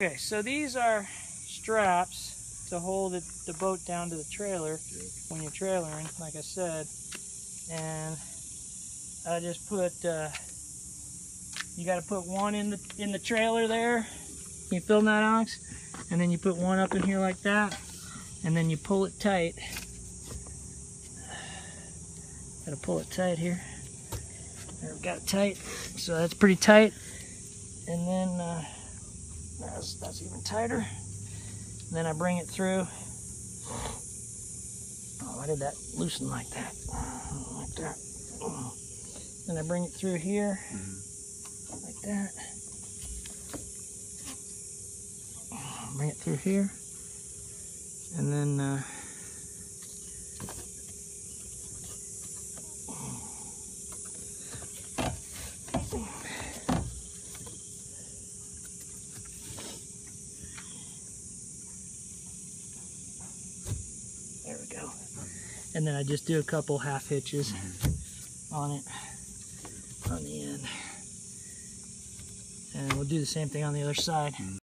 Okay, so these are straps to hold the boat down to the trailer when you're trailering, like I said. And I just put, you got to put one in the trailer there. Can you film that, Alex? And then you put one up in here like that, and then you pull it tight. Got to pull it tight here. There, we got it tight. So that's pretty tight. And then that's even tighter. And then I bring it through. Oh, why did that loosen like that? Like that. Then I bring it through here, like that. Bring it through here, and then there we go. And then I just do a couple half hitches on it, on the end. And we'll do the same thing on the other side.